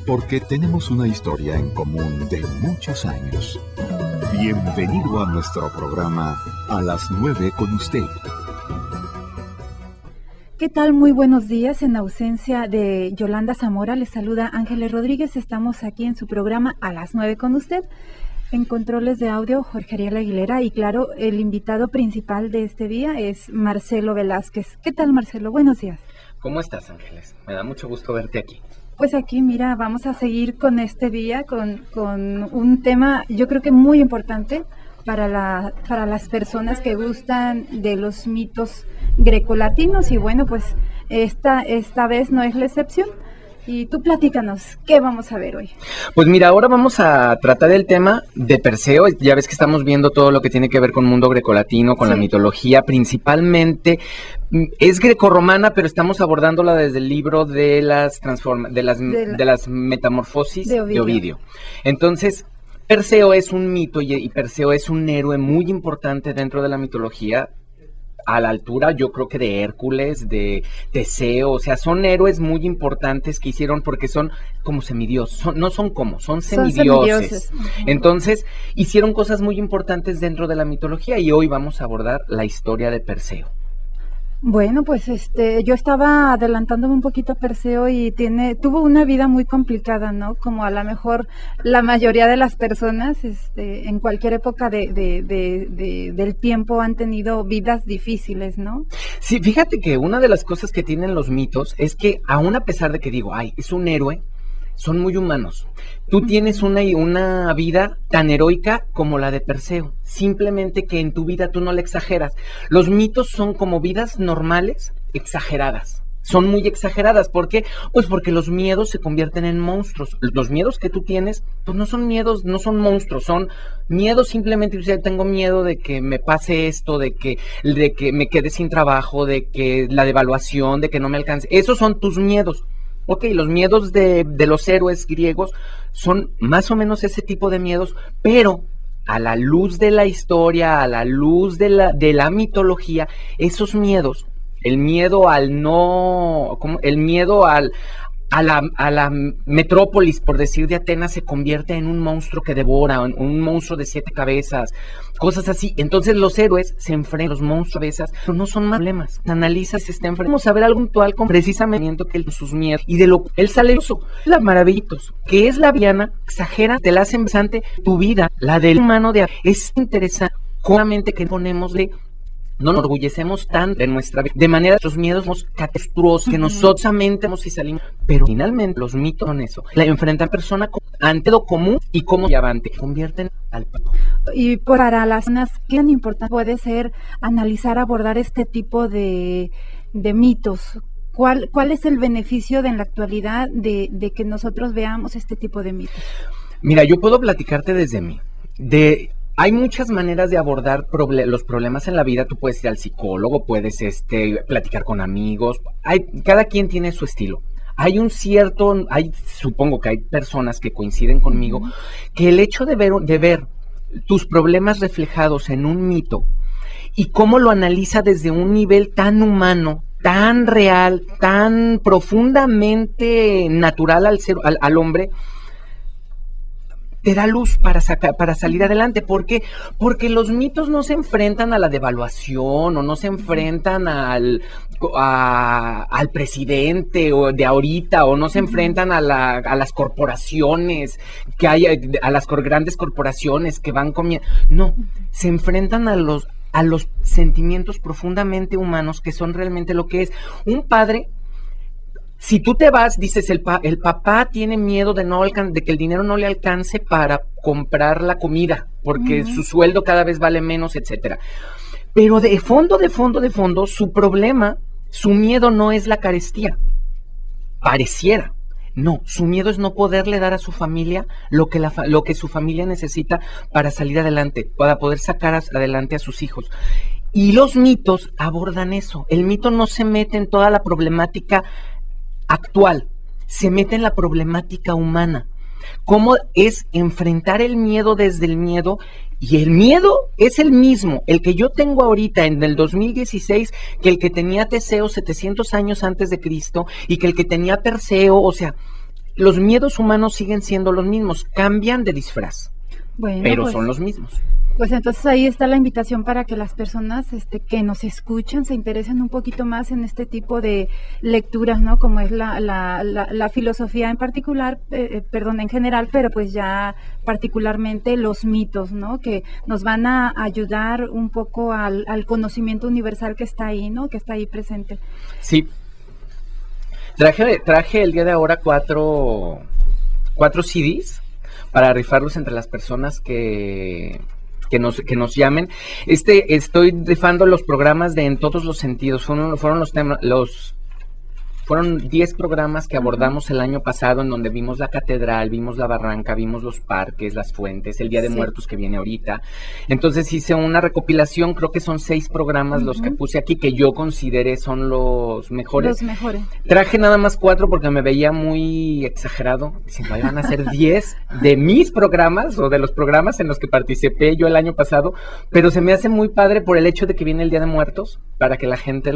porque tenemos una historia en común de muchos años. Bienvenido a nuestro programa A las 9 con usted. ¿Qué tal? Muy buenos días. En ausencia de Yolanda Zamora, les saluda Ángeles Rodríguez. Estamos aquí en su programa A las 9 con usted. En controles de audio, Jorge Ariel Aguilera. Y claro, el invitado principal de este día es Marcelo Velázquez. ¿Qué tal, Marcelo? Buenos días. ¿Cómo estás, Ángeles? Me da mucho gusto verte aquí. Pues aquí, mira, vamos a seguir con este día, con un tema, yo creo que muy importante para las personas que gustan de los mitos grecolatinos. Y bueno, pues esta vez no es la excepción. Y tú platícanos, ¿qué vamos a ver hoy? Pues mira, ahora vamos a tratar el tema de Perseo. Ya ves que estamos viendo todo lo que tiene que ver con mundo grecolatino, con la mitología, principalmente es grecorromana, pero estamos abordándola desde el libro de las metamorfosis de Ovidio. Entonces, Perseo es un mito y Perseo es un héroe muy importante dentro de la mitología, a la altura, yo creo que de Hércules, de Teseo, o sea, son héroes muy importantes que hicieron porque son como semidioses, son semidioses. Entonces, hicieron cosas muy importantes dentro de la mitología y hoy vamos a abordar la historia de Perseo. Bueno, pues yo estaba adelantándome un poquito a Perseo y tuvo una vida muy complicada, ¿no? Como a lo mejor la mayoría de las personas, en cualquier época del tiempo han tenido vidas difíciles, ¿no? Sí, fíjate que una de las cosas que tienen los mitos es que aún a pesar de que digo, es un héroe, son muy humanos. Tú tienes una vida tan heroica como la de Perseo, simplemente que en tu vida tú no la exageras. Los mitos son como vidas normales, exageradas. Son muy exageradas. ¿Por qué? Pues porque los miedos se convierten en monstruos. Los miedos que tú tienes, pues no son miedos, no son monstruos, son miedos simplemente. O sea, tengo miedo de que me pase esto, de que me quede sin trabajo, de que la devaluación, de que no me alcance. Esos son tus miedos. Ok, los miedos de los héroes griegos son más o menos ese tipo de miedos, pero a la luz de la historia, a la luz de la mitología, esos miedos, el miedo a la metrópolis, por decir, de Atenas, se convierte en un monstruo que devora, un monstruo de 7 cabezas, cosas así. Entonces los héroes se enfrentan a los monstruos de cabezas, pero no son más problemas. Analizas, se está enfrentando. Vamos a ver algo puntual con precisamente que sus miedos y de lo él sale la maravillitos, que es la viana, exagera, te la hace interesante tu vida, la del humano es interesante, con la mente que ponemos de. No nos enorgullecemos tanto de nuestra vida, de manera que nuestros miedos somos catastróficos, que nosotros y salimos, pero finalmente los mitos son eso, la enfrentan a persona ante lo común y como llavante, convierten al pato. Y para las personas, ¿qué tan importante puede ser analizar, abordar este tipo de mitos? ¿Cuál es el beneficio en la actualidad de que nosotros veamos este tipo de mitos? Mira, yo puedo platicarte desde mí, hay muchas maneras de abordar los problemas en la vida. Tú puedes ir al psicólogo, puedes platicar con amigos. Cada quien tiene su estilo. Supongo que hay personas que coinciden conmigo, que el hecho de ver tus problemas reflejados en un mito y cómo lo analiza desde un nivel tan humano, tan real, tan profundamente natural al hombre, te da luz para salir adelante. ¿Por qué? Porque los mitos no se enfrentan a la devaluación o no se enfrentan al presidente o de ahorita, o no se enfrentan a las corporaciones que hay, a las grandes corporaciones que van comiendo. No, se enfrentan a los sentimientos profundamente humanos, que son realmente lo que es un padre. Si tú te vas, dices, el papá tiene miedo de que el dinero no le alcance para comprar la comida, porque su sueldo cada vez vale menos, etcétera. Pero de fondo, su problema, su miedo no es la carestía. Pareciera. No, su miedo es no poderle dar a su familia lo que su familia necesita para salir adelante, para poder sacar adelante a sus hijos. Y los mitos abordan eso. El mito no se mete en toda la problemática actual, se mete en la problemática humana. ¿Cómo es enfrentar el miedo desde el miedo? Y el miedo es el mismo, el que yo tengo ahorita en el 2016, que el que tenía Teseo 700 años antes de Cristo, y que el que tenía Perseo. O sea, los miedos humanos siguen siendo los mismos, cambian de disfraz, Bueno, pero pues, son los mismos. pues entonces ahí está la invitación para que las personas que nos escuchan se interesen un poquito más en este tipo de lecturas, ¿no? Como es la filosofía en particular, perdón, en general, pero pues ya particularmente los mitos, ¿no? Que nos van a ayudar un poco al conocimiento universal que está ahí, ¿no? Que está ahí presente. Sí. Traje el día de ahora cuatro CDs para rifarlos entre las personas que nos llamen. Estoy rifando los programas de En Todos los Sentidos. Fueron 10 programas que abordamos el año pasado, en donde vimos la catedral, vimos la barranca, vimos los parques, las fuentes, el Día de Muertos que viene ahorita. Entonces hice una recopilación, creo que son 6 programas los que puse aquí, que yo consideré son los mejores. Los mejores. Traje nada más 4 porque me veía muy exagerado, diciendo, ahí van a ser 10 de mis programas, o de los programas en los que participé yo el año pasado, pero se me hace muy padre por el hecho de que viene el Día de Muertos, para que la gente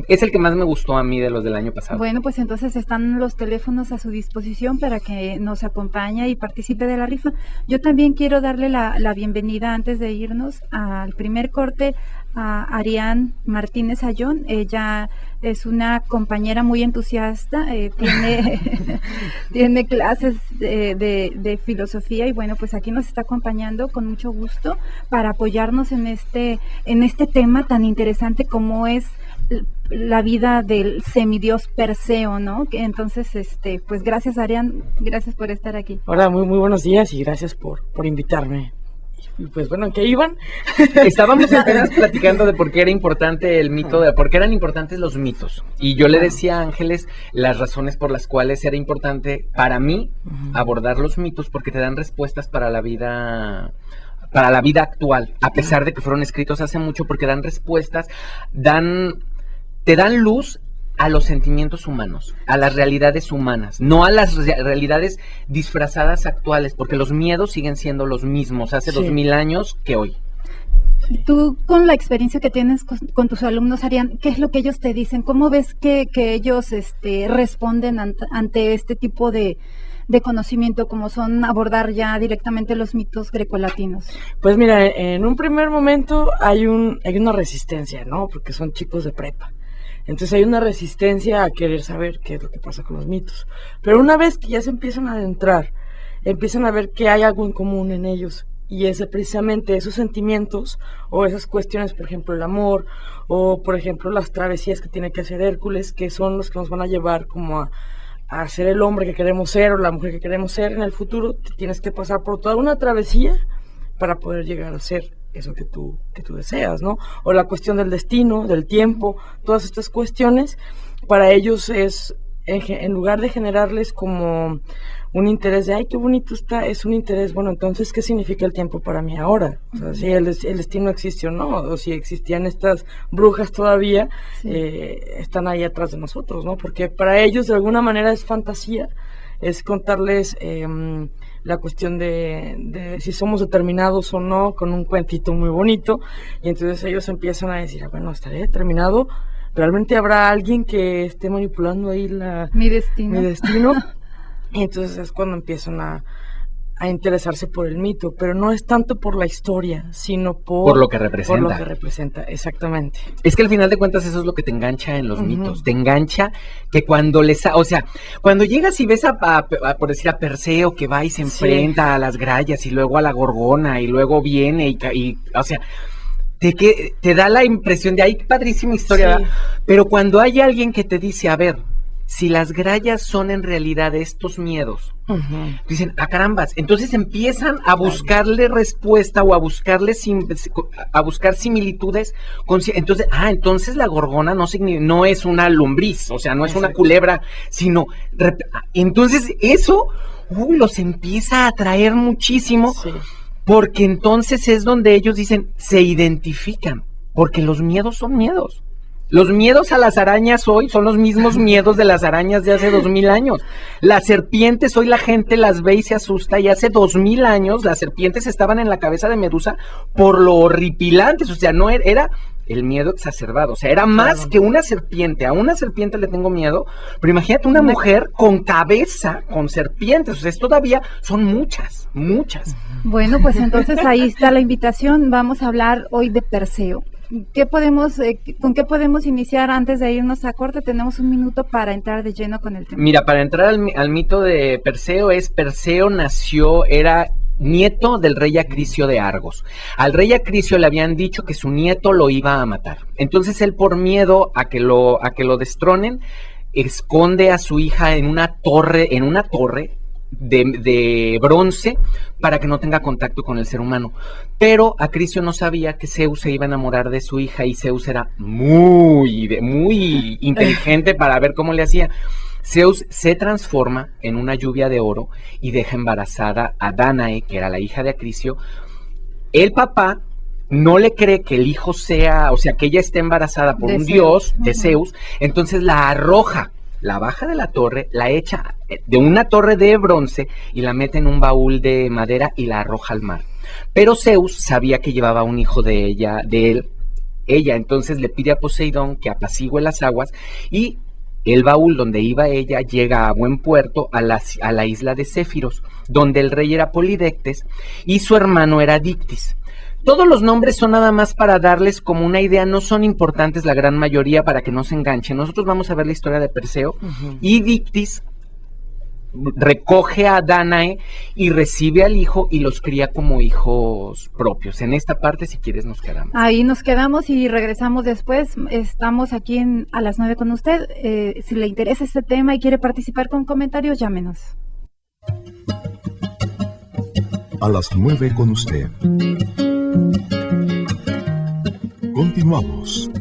Es el que más me gustó a mí de los del año pasado. Bueno, pues entonces están los teléfonos a su disposición para que nos acompañe y participe de la rifa. Yo también quiero darle la bienvenida, antes de irnos al primer corte, a Arián Martínez Ayón. Ella es una compañera muy entusiasta, tiene clases de filosofía, y bueno, pues aquí nos está acompañando con mucho gusto para apoyarnos en este tema tan interesante como es la vida del semidios Perseo, ¿no? Que entonces, pues gracias, Arián, gracias por estar aquí. Hola, muy buenos días y gracias por invitarme. Y pues bueno, ¿en qué iban? Estábamos apenas platicando de por qué era importante el mito, de por qué eran importantes los mitos. Y yo le decía a Ángeles las razones por las cuales era importante para mí abordar los mitos, porque te dan respuestas para la vida actual, a pesar de que fueron escritos hace mucho, porque dan respuestas, te dan luz a los sentimientos humanos, a las realidades humanas, no a las realidades disfrazadas actuales, porque los miedos siguen siendo los mismos hace 2000 años que hoy. Tú, con la experiencia que tienes con tus alumnos, Arián, ¿qué es lo que ellos te dicen? ¿Cómo ves que ellos responden ante este tipo de conocimiento, como son abordar ya directamente los mitos grecolatinos? Pues mira, en un primer momento hay una resistencia, ¿no? Porque son chicos de prepa. Entonces hay una resistencia a querer saber qué es lo que pasa con los mitos. Pero una vez que ya se empiezan a adentrar, empiezan a ver que hay algo en común en ellos. Y es precisamente esos sentimientos o esas cuestiones, por ejemplo, el amor, o por ejemplo las travesías que tiene que hacer Hércules, que son los que nos van a llevar como a ser el hombre que queremos ser o la mujer que queremos ser en el futuro. Tienes que pasar por toda una travesía para poder llegar a ser eso que tú deseas, ¿no? O la cuestión del destino, del tiempo, todas estas cuestiones, para ellos es, en lugar de generarles como un interés de, ay, qué bonito está, es un interés, bueno, entonces, ¿qué significa el tiempo para mí ahora? O sea, si el destino existe o no, o si existían estas brujas todavía, están ahí atrás de nosotros, ¿no? Porque para ellos, de alguna manera, es fantasía, es contarles la cuestión de si somos determinados o no, con un cuentito muy bonito, y entonces ellos empiezan a decir, bueno, ¿estaré determinado? ¿Realmente habrá alguien que esté manipulando ahí mi destino? Y entonces es cuando empiezan a interesarse por el mito, pero no es tanto por la historia, sino por lo que representa. Por lo que representa, exactamente. Es que al final de cuentas eso es lo que te engancha en los mitos, te engancha que cuando cuando llegas y ves por decir a Perseo que va y se enfrenta a las grallas y luego a la gorgona y luego viene y o sea, te da la impresión de, ay, padrísima historia, ¿verdad? Pero cuando hay alguien que te dice, a ver, si las grallas son en realidad estos miedos, dicen, carambas, entonces empiezan a buscarle respuesta o a buscar similitudes, entonces la gorgona no es una lombriz, o sea, no es una culebra, sino, entonces eso los empieza a atraer muchísimo, porque entonces es donde ellos dicen, se identifican, porque los miedos son miedos. Los miedos a las arañas hoy son los mismos miedos de las arañas de hace 2000 años. Las serpientes hoy la gente las ve y se asusta, y hace 2000 años las serpientes estaban en la cabeza de Medusa por lo horripilantes, o sea, no era el miedo exacerbado. O sea, era más que una serpiente. A una serpiente le tengo miedo, pero imagínate una mujer con cabeza, con serpientes. O sea, todavía son muchas. Bueno, pues entonces ahí está la invitación. Vamos a hablar hoy de Perseo. ¿Con qué podemos iniciar antes de irnos a corte? Tenemos un minuto para entrar de lleno con el tema. Mira, para entrar al mito de Perseo, Perseo nació, era nieto del rey Acricio de Argos. Al rey Acricio le habían dicho que su nieto lo iba a matar. Entonces él, por miedo a que lo destronen, esconde a su hija en una torre de bronce para que no tenga contacto con el ser humano. Pero Acricio no sabía que Zeus se iba a enamorar de su hija, y Zeus era muy inteligente para ver cómo le hacía. Zeus se transforma en una lluvia de oro y deja embarazada a Dánae, que era la hija de Acricio. El papá no le cree que el hijo sea, o sea, que ella esté embarazada por un dios de Zeus, entonces la arroja, la baja de la torre, la echa de una torre de bronce y la mete en un baúl de madera y la arroja al mar. Pero Zeus sabía que llevaba un hijo de él, entonces le pide a Poseidón que apacigüe las aguas, y el baúl donde iba ella llega a buen puerto, a la isla de Céfiros, donde el rey era Polidectes y su hermano era Dictis. Todos los nombres son nada más para darles como una idea, no son importantes la gran mayoría para que no se enganchen. Nosotros vamos a ver la historia de Perseo, y Dictis recoge a Dánae y recibe al hijo y los cría como hijos propios. En esta parte, si quieres, nos quedamos. Ahí nos quedamos y regresamos después. Estamos aquí a las 9 con usted. Si le interesa este tema y quiere participar con comentarios, llámenos. A las 9 con usted. Continuamos.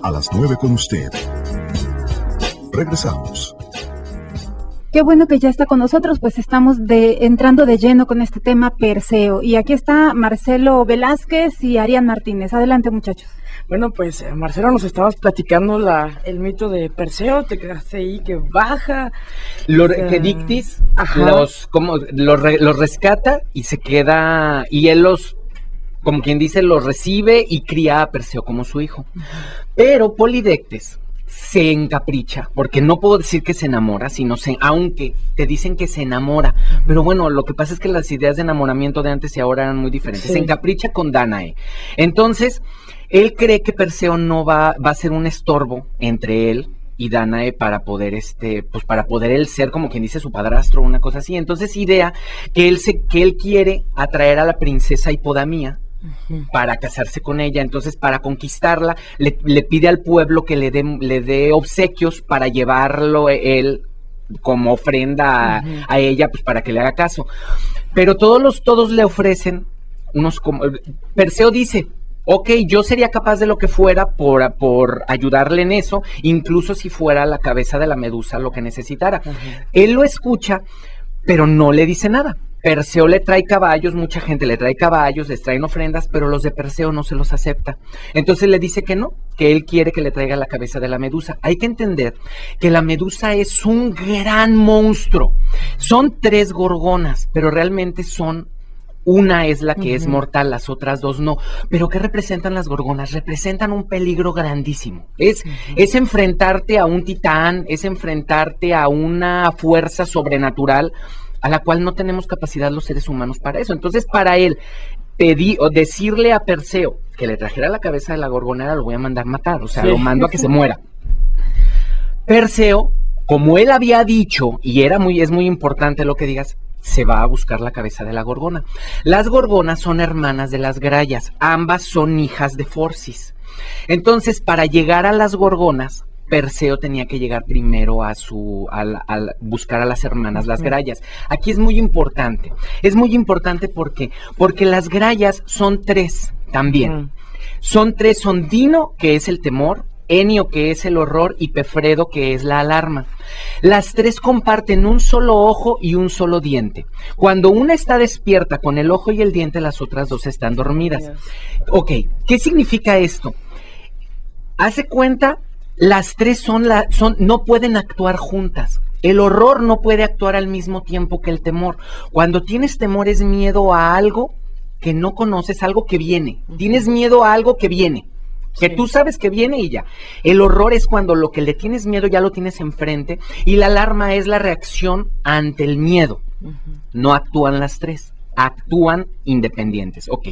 A las 9 con usted. Regresamos. Qué bueno que ya está con nosotros, pues estamos entrando de lleno con este tema Perseo. Y aquí está Marcelo Velázquez y Arián Martínez. Adelante, muchachos. Bueno, pues Marcelo, nos estabas platicando el mito de Perseo, te quedaste ahí que baja. Que Dictis los rescata y se queda, y él como quien dice, los recibe y cría a Perseo como su hijo. Pero Polidectes se encapricha, porque no puedo decir que se enamora, aunque te dicen que se enamora, pero bueno, lo que pasa es que las ideas de enamoramiento de antes y ahora eran muy diferentes. Sí. Se encapricha con Dánae. Entonces, él cree que Perseo no va a ser un estorbo entre él y Dánae para poder él ser, como quien dice, su padrastro, una cosa así. Entonces idea que él quiere atraer a la princesa Hipodamía para casarse con ella. Entonces, para conquistarla, le pide al pueblo que le dé obsequios para llevarlo él como ofrenda a ella, pues para que le haga caso. Pero todos le ofrecen Perseo dice: ok, yo sería capaz de lo que fuera por ayudarle en eso, incluso si fuera la cabeza de la medusa lo que necesitara. Él lo escucha, pero no le dice nada. Perseo le trae caballos, mucha gente le trae caballos, les traen ofrendas, pero los de Perseo no se los acepta. Entonces le dice que no, que él quiere que le traiga la cabeza de la medusa. Hay que entender que la medusa es un gran monstruo. Son 3 gorgonas, pero realmente una es la que es mortal, las otras 2 no. ¿Pero qué representan las gorgonas? Representan un peligro grandísimo. Es enfrentarte a un titán, es enfrentarte a una fuerza sobrenatural a la cual no tenemos capacidad los seres humanos para eso. Entonces, para él decirle a Perseo que le trajera la cabeza de la gorgona, lo voy a mandar matar, o sea, lo mando a que se muera. Perseo, como él había dicho, y es muy importante lo que digas, se va a buscar la cabeza de la gorgona. Las gorgonas son hermanas de las grayas, ambas son hijas de Forcis. Entonces, para llegar a las gorgonas, Perseo tenía que llegar primero a buscar a las hermanas, las grayas. Aquí es muy importante porque las grayas son 3 también. Son 3, son Dino, que es el temor, Enio, que es el horror, y Pefredo, que es la alarma. Las 3 comparten un solo ojo y un solo diente. Cuando una está despierta con el ojo y el diente, las otras 2 están dormidas. Ok, ¿qué significa esto? Hace cuenta, las 3 no pueden actuar juntas. El horror no puede actuar al mismo tiempo que el temor. Cuando tienes temor es miedo a algo que no conoces, algo que viene. Tienes miedo a algo que viene. Que Sí. tú sabes que viene y ya. El horror es cuando lo que le tienes miedo ya lo tienes enfrente, y la alarma es la reacción ante el miedo. No actúan las tres, actúan independientes. Ok.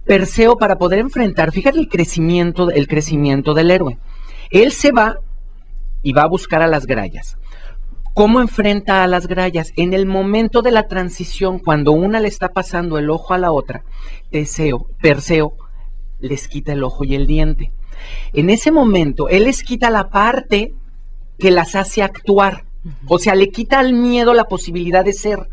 Perseo, para poder enfrentar, fíjate el crecimiento del héroe. Él se va y va a buscar a las grallas. ¿Cómo enfrenta a las grallas? En el momento de la transición, cuando una le está pasando el ojo a la otra, Perseo les quita el ojo y el diente. En ese momento, él les quita la parte que las hace actuar. O sea, le quita al miedo la posibilidad de ser.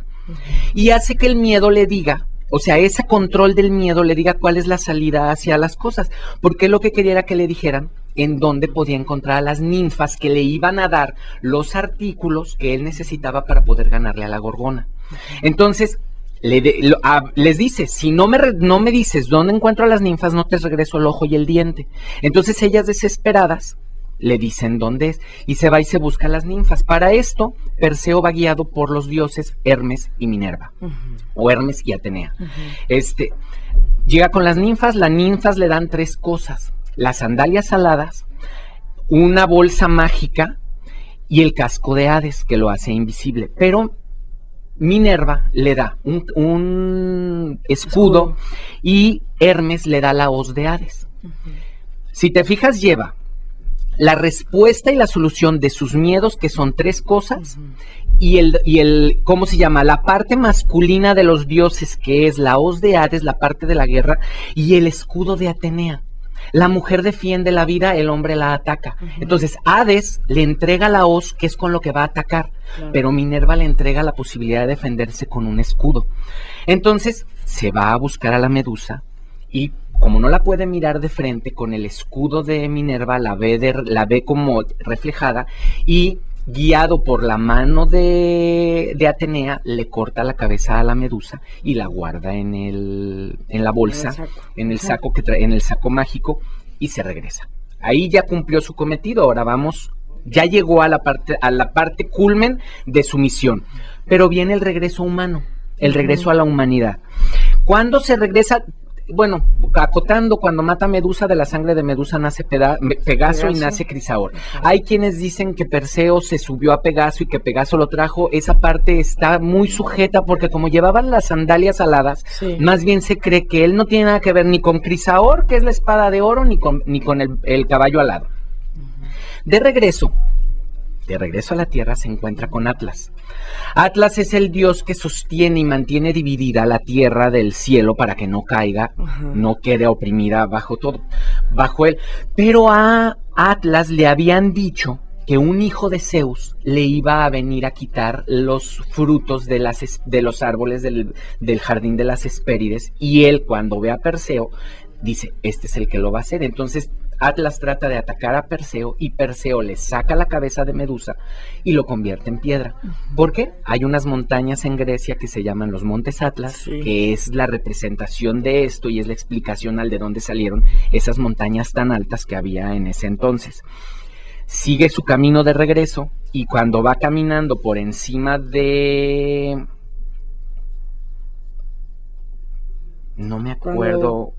Y hace que el miedo le diga, o sea, ese control del miedo le diga cuál es la salida hacia las cosas. Porque lo que quería era que le dijeran en dónde podía encontrar a las ninfas que le iban a dar los artículos que él necesitaba para poder ganarle a la Gorgona. Entonces, les dice, si no me dices dónde encuentro a las ninfas, no te regreso el ojo y el diente. Entonces ellas, desesperadas, le dicen dónde es, y se va y se busca a las ninfas. Para esto, Perseo va guiado por los dioses Hermes y Minerva, o Hermes y Atenea. Llega con las ninfas le dan 3 cosas: las sandalias aladas, una bolsa mágica y el casco de Hades, que lo hace invisible. Pero Minerva le da un escudo y Hermes le da la hoz de Hades. Si te fijas, lleva la respuesta y la solución de sus miedos, que son 3 cosas, y el ¿cómo se llama? La parte masculina de los dioses, que es la hoz de Hades, la parte de la guerra, y el escudo de Atenea. La mujer defiende la vida, el hombre la ataca. Entonces, Hades le entrega la hoz, que es con lo que va a atacar, pero Minerva le entrega la posibilidad de defenderse con un escudo. Entonces, se va a buscar a la Medusa, y como no la puede mirar de frente, con el escudo de Minerva la ve como reflejada, y guiado por la mano de Atenea, le corta la cabeza a la Medusa y la guarda en la bolsa, en el saco mágico, y se regresa. Ahí ya cumplió su cometido. Ahora ya llegó a la parte culmen de su misión. Pero viene el regreso humano, el regreso a la humanidad. ¿Cuándo se regresa? Bueno, acotando, cuando mata a Medusa, de la sangre de Medusa nace Pegaso y nace Crisaor. Hay quienes dicen que Perseo se subió a Pegaso y que Pegaso lo trajo. Esa parte está muy sujeta, porque como llevaban las sandalias aladas, más bien se cree que él no tiene nada que ver ni con Crisaor, que es la espada de oro, ni con el caballo alado. De regreso a la tierra, se encuentra con Atlas. Atlas es el dios que sostiene y mantiene dividida la tierra del cielo para que no caiga, no quede oprimida bajo él. Pero a Atlas le habían dicho que un hijo de Zeus le iba a venir a quitar los frutos de los árboles del jardín de las Hespérides, y él, cuando ve a Perseo, dice, este es el que lo va a hacer. Entonces Atlas trata de atacar a Perseo, y Perseo le saca la cabeza de Medusa y lo convierte en piedra. ¿Por qué? Hay unas montañas en Grecia que se llaman los Montes Atlas, que es la representación de esto, y es la explicación de dónde salieron esas montañas tan altas que había en ese entonces. Sigue su camino de regreso, y cuando va caminando por encima de... no me acuerdo...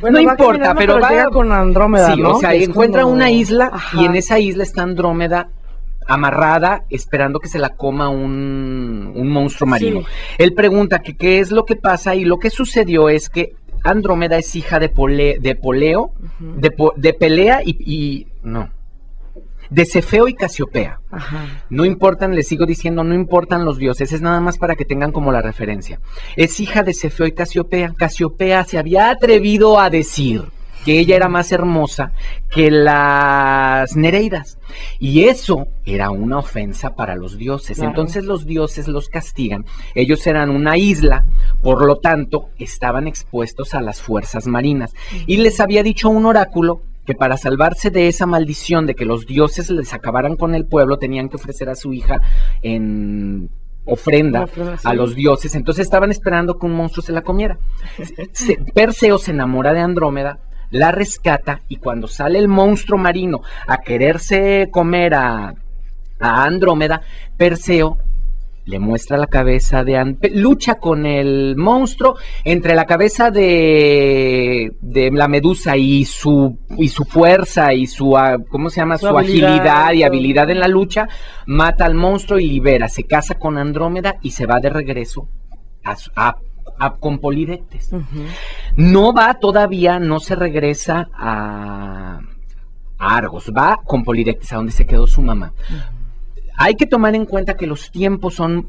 Bueno, no importa, pero llega con Andrómeda, sí, ¿no? O sea, que encuentra como... una isla, y en esa isla está Andrómeda amarrada, esperando que se la coma un monstruo marino. Él pregunta que qué es lo que pasa, y lo que sucedió es que Andrómeda es hija de Pelea de Cefeo y Casiopea. No importan, les sigo diciendo, no importan los dioses, es nada más para que tengan como la referencia. Es hija de Cefeo y Casiopea. Casiopea se había atrevido a decir que ella era más hermosa que las Nereidas, y eso era una ofensa para los dioses. Entonces los dioses los castigan. Ellos eran una isla, por lo tanto estaban expuestos a las fuerzas marinas, y les había dicho un oráculo que para salvarse de esa maldición de que los dioses les acabaran con el pueblo, tenían que ofrecer a su hija en ofrenda a los dioses. Entonces estaban esperando que un monstruo se la comiera. Perseo se enamora de Andrómeda, la rescata, y cuando sale el monstruo marino a quererse comer a Andrómeda, Perseo le muestra la cabeza de lucha con el monstruo entre la cabeza de la medusa y su fuerza y su ¿cómo se llama? Su agilidad y habilidad en la lucha, mata al monstruo y libera, se casa con Andrómeda y se va de regreso con Polidectes. No se regresa a Argos, va con Polidectes, a donde se quedó su mamá. Hay que tomar en cuenta que los tiempos son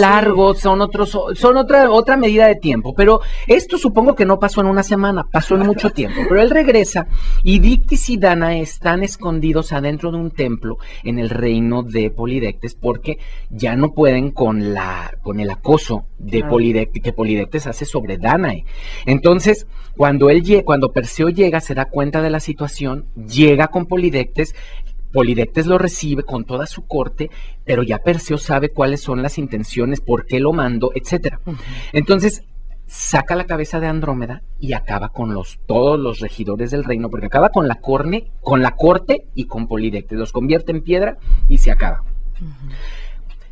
largos, son otra medida de tiempo, pero esto supongo que no pasó en una semana, pasó en mucho tiempo. Pero él regresa y Dictys y Danae están escondidos adentro de un templo en el reino de Polidectes, porque ya no pueden con el acoso de Polidectes, que Polidectes hace sobre Danae. Entonces, cuando Perseo llega, se da cuenta de la situación, llega con Polidectes. Polidectes lo recibe con toda su corte, pero ya Perseo sabe cuáles son las intenciones, por qué lo mandó, etcétera. Entonces saca la cabeza de Andrómeda y acaba con todos los regidores del reino, porque acaba con la corte y con Polidectes, los convierte en piedra y se acaba.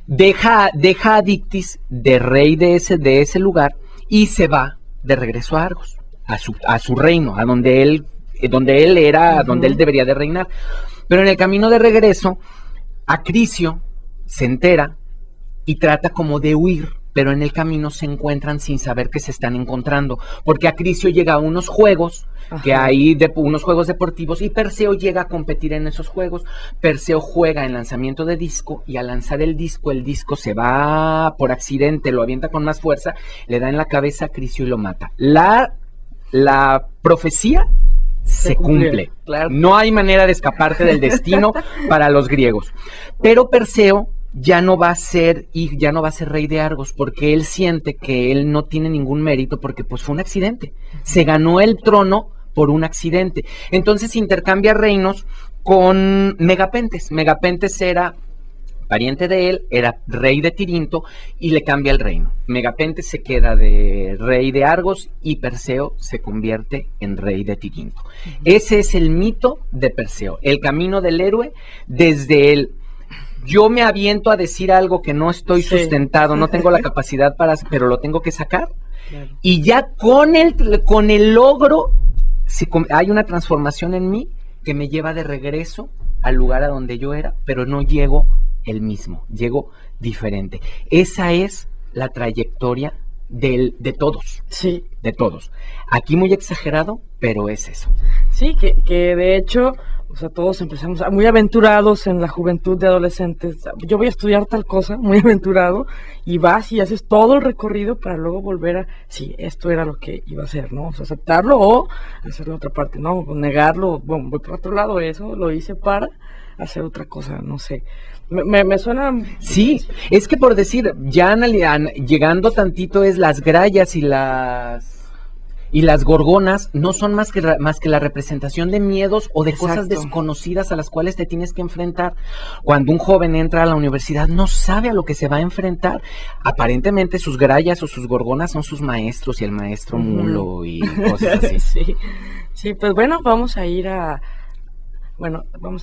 Deja a Dictys de rey de ese lugar y se va de regreso a Argos, a su reino, a donde él debería de reinar. Pero en el camino de regreso, Acrisió se entera y trata como de huir, pero en el camino se encuentran sin saber que se están encontrando, porque Acrisió llega a unos juegos, que hay unos juegos deportivos, y Perseo llega a competir en esos juegos. Perseo juega en lanzamiento de disco, y al lanzar el disco se va por accidente, lo avienta con más fuerza, le da en la cabeza a Acrisió y lo mata. La profecía se cumple. Claro. No hay manera de escaparte del destino para los griegos. Pero Perseo ya no va a ser rey de Argos, porque él siente que él no tiene ningún mérito, porque pues fue un accidente. Se ganó el trono por un accidente. Entonces intercambia reinos con Megapentes. Megapentes era pariente de él, era rey de Tirinto, y le cambia el reino. Megapentes se queda de rey de Argos y Perseo se convierte en rey de Tirinto. Ese es el mito de Perseo, el camino del héroe desde el yo me aviento a decir algo que no estoy sustentado, no tengo la capacidad pero lo tengo que sacar. Claro. Y ya con el logro hay una transformación en mí que me lleva de regreso al lugar a donde yo era, pero no llego el mismo, llego diferente. Esa es la trayectoria de todos. Sí. De todos. Aquí muy exagerado, pero es eso. Sí, que de hecho, o sea, todos empezamos muy aventurados en la juventud de adolescentes. Yo voy a estudiar tal cosa, muy aventurado, y vas y haces todo el recorrido para luego volver sí, esto era lo que iba a hacer, ¿no? O sea, aceptarlo o hacer la otra parte, ¿no? Negarlo, bueno, voy por otro lado, eso lo hice para hacer otra cosa, no sé. Me suena... Sí, es que por decir, ya llegando tantito es las grallas y las gorgonas no son más que la representación de miedos o de cosas desconocidas a las cuales te tienes que enfrentar. Cuando un joven entra a la universidad no sabe a lo que se va a enfrentar. Aparentemente sus grallas o sus gorgonas son sus maestros y el maestro mulo y cosas así. Sí, pues bueno, vamos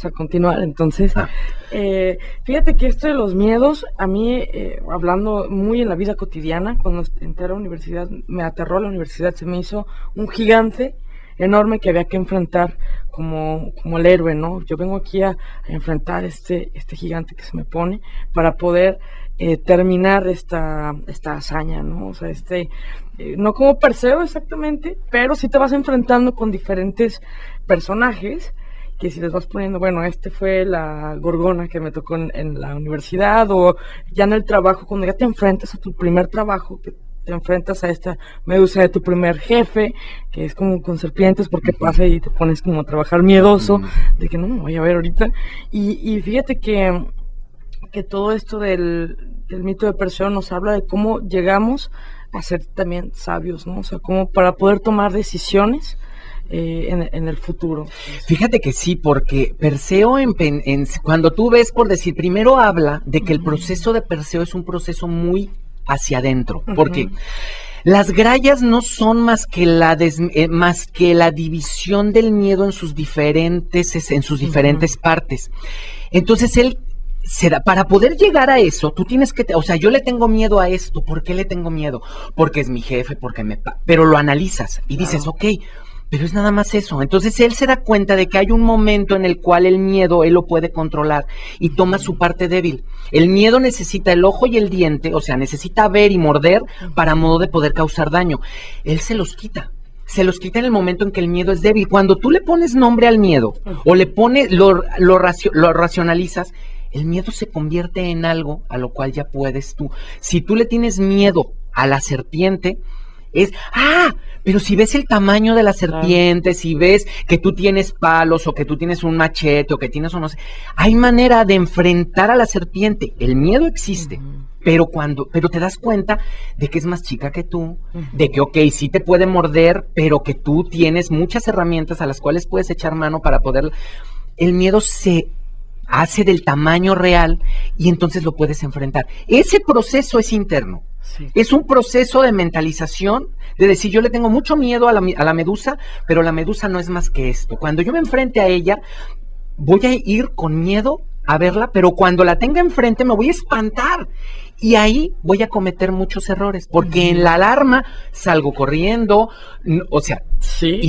a continuar entonces. Fíjate que esto de los miedos, a mí, hablando muy en la vida cotidiana, cuando entré a la universidad, me aterró la universidad, se me hizo un gigante enorme que había que enfrentar como el héroe, ¿no? Yo vengo aquí a enfrentar este gigante que se me pone para poder terminar esta hazaña, ¿no? O sea, no como Perseo exactamente, pero sí te vas enfrentando con diferentes personajes que si les vas poniendo, bueno, fue la gorgona que me tocó en la universidad, o ya en el trabajo, cuando ya te enfrentas a tu primer trabajo, que te enfrentas a esta medusa de tu primer jefe, que es como con serpientes, porque pasa y te pones como a trabajar miedoso, de que no me voy a ver ahorita, y fíjate que todo esto del mito de Perseo nos habla de cómo llegamos a ser también sabios, ¿no? O sea, como para poder tomar decisiones en el futuro. Fíjate que sí, porque Perseo, cuando tú ves, por decir, primero habla de que el proceso de Perseo es un proceso muy hacia adentro, porque las grallas no son más que la división del miedo en sus diferentes partes. Entonces él para poder llegar a eso, tú tienes que, o sea, yo le tengo miedo a esto. ¿Por qué le tengo miedo? Porque es mi jefe, pero lo analizas y dices, ok, pero es nada más eso. Entonces él se da cuenta de que hay un momento en el cual el miedo él lo puede controlar y toma su parte débil. El miedo necesita el ojo y el diente, o sea, necesita ver y morder para modo de poder causar daño. Él se los quita. Se los quita en el momento en que el miedo es débil. Cuando tú le pones nombre al miedo o le pones, lo racionalizas, el miedo se convierte en algo a lo cual ya puedes tú. Si tú le tienes miedo a la serpiente, pero si ves el tamaño de la serpiente, si ves que tú tienes palos o que tú tienes un machete o que tienes no sé, hay manera de enfrentar a la serpiente. El miedo existe. Pero te das cuenta de que es más chica que tú, de que, ok, sí te puede morder, pero que tú tienes muchas herramientas a las cuales puedes echar mano para poder... El miedo se hace del tamaño real y entonces lo puedes enfrentar. Ese proceso es interno. Sí. Es un proceso de mentalización, de decir, yo le tengo mucho miedo a la medusa, pero la medusa no es más que esto. Cuando yo me enfrente a ella, voy a ir con miedo a verla, pero cuando la tenga enfrente me voy a espantar. Y ahí voy a cometer muchos errores, porque en la alarma salgo corriendo, o sea, sí.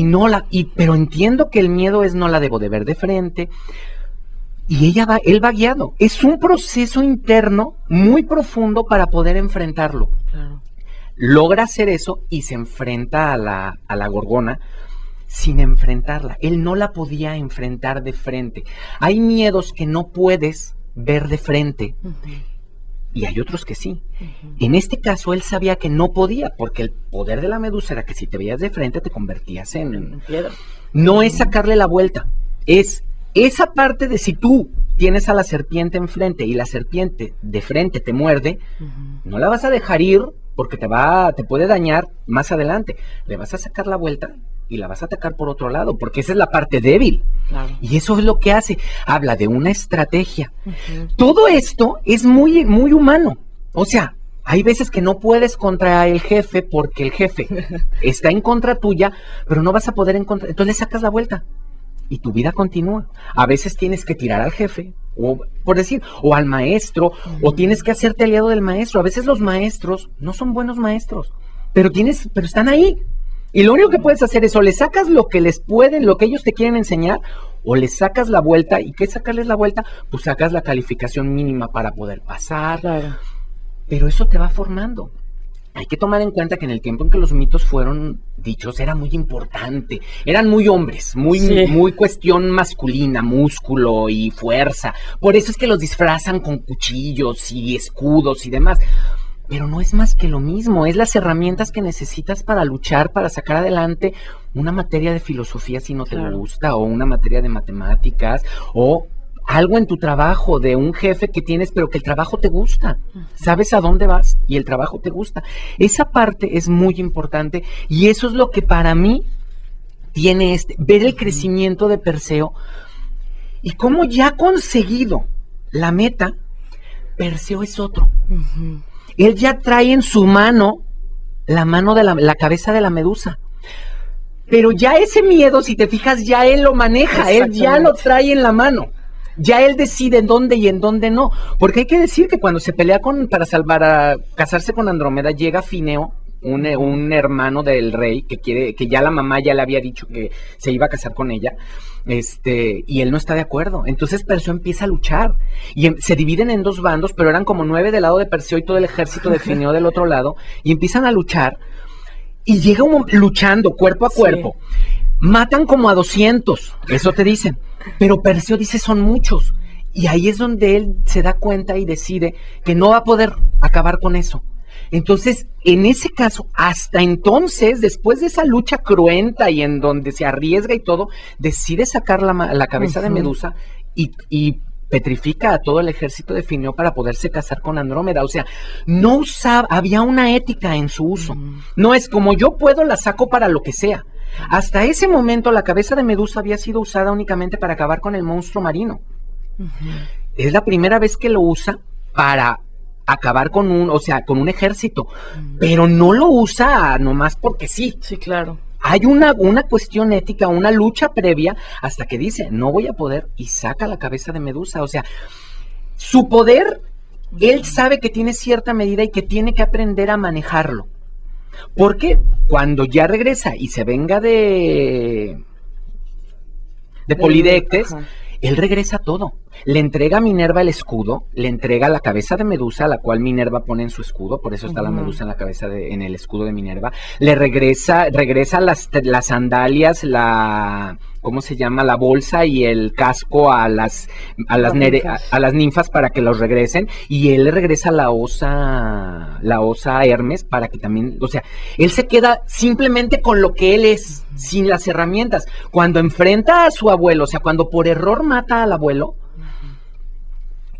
Pero entiendo que el miedo no la debo de ver de frente, y él va guiado. Es un proceso interno muy profundo para poder enfrentarlo. Claro. Logra hacer eso y se enfrenta a la gorgona sin enfrentarla. Él no la podía enfrentar de frente. Hay miedos que no puedes ver de frente. Y hay otros que sí. En este caso, él sabía que no podía, porque el poder de la medusa era que si te veías de frente, te convertías en piedra. No es sacarle la vuelta, es esa parte de si tú tienes a la serpiente enfrente y la serpiente de frente te muerde, no la vas a dejar ir porque te puede dañar más adelante. Le vas a sacar la vuelta y la vas a atacar por otro lado, porque esa es la parte débil. Claro. Y eso es lo que hace. Habla de una estrategia. Todo esto es muy, muy humano. O sea, hay veces que no puedes contra el jefe porque el jefe está en contra tuya, pero no vas a poder encontrar. Entonces le sacas la vuelta y tu vida continúa. A veces tienes que tirar al jefe, o por decir, o al maestro, o tienes que hacerte aliado del maestro. A veces los maestros no son buenos maestros, pero están ahí. Y lo único que puedes hacer es o le sacas lo que ellos te quieren enseñar, o le sacas la vuelta. ¿Y qué es sacarles la vuelta? Pues sacas la calificación mínima para poder pasar. Claro. Pero eso te va formando. Hay que tomar en cuenta que en el tiempo en que los mitos fueron dichos era muy importante. Eran muy hombres, muy cuestión masculina, músculo y fuerza. Por eso es que los disfrazan con cuchillos y escudos y demás. Pero no es más que lo mismo, es las herramientas que necesitas para luchar, para sacar adelante una materia de filosofía si no te gusta, o una materia de matemáticas, o algo en tu trabajo de un jefe que tienes, pero que el trabajo te gusta. Sabes a dónde vas y el trabajo te gusta. Esa parte es muy importante y eso es lo que para mí tiene ver el crecimiento de Perseo y cómo ya ha conseguido la meta. Perseo es otro. Él ya trae en su mano la mano de la cabeza de la medusa. Pero ya ese miedo, si te fijas, ya él lo maneja, él ya lo trae en la mano. Ya él decide en dónde y en dónde no. Porque hay que decir que cuando se pelea para casarse con Andrómeda, llega Fineo, un hermano del rey, que ya la mamá ya le había dicho que se iba a casar con ella, y él no está de acuerdo. Entonces Perseo empieza a luchar, y se dividen en dos bandos, pero eran como 9 del lado de Perseo y todo el ejército de Fineo del otro lado, y empiezan a luchar, y llega luchando cuerpo a cuerpo. Matan como a 200, eso te dicen, pero Perseo dice son muchos, y ahí es donde él se da cuenta y decide que no va a poder acabar con eso. Entonces, en ese caso, hasta entonces, después de esa lucha cruenta y en donde se arriesga y todo, decide sacar la cabeza de Medusa y petrifica a todo el ejército de Fineo para poderse casar con Andrómeda. O sea, había una ética en su uso. No es como yo puedo, la saco para lo que sea. Hasta ese momento la cabeza de Medusa había sido usada únicamente para acabar con el monstruo marino. Es la primera vez que lo usa para acabar con un ejército, pero no lo usa nomás porque sí. Sí, claro. Hay una cuestión ética, una lucha previa hasta que dice, no voy a poder, y saca la cabeza de Medusa. O sea, Su poder, él sabe que tiene cierta medida y que tiene que aprender a manejarlo. Porque cuando ya regresa y se venga de Polidectes, Ajá. él regresa todo. Le entrega a Minerva el escudo, le entrega la cabeza de Medusa, la cual Minerva pone en su escudo, por eso está la Medusa en la cabeza en el escudo de Minerva. Le regresa las sandalias, ¿cómo se llama? La bolsa y el casco a las ninfas para que los regresen, y él le regresa la osa a Hermes para que también, o sea, él se queda simplemente con lo que él es, sin las herramientas. Cuando enfrenta a su abuelo, o sea, cuando por error mata al abuelo,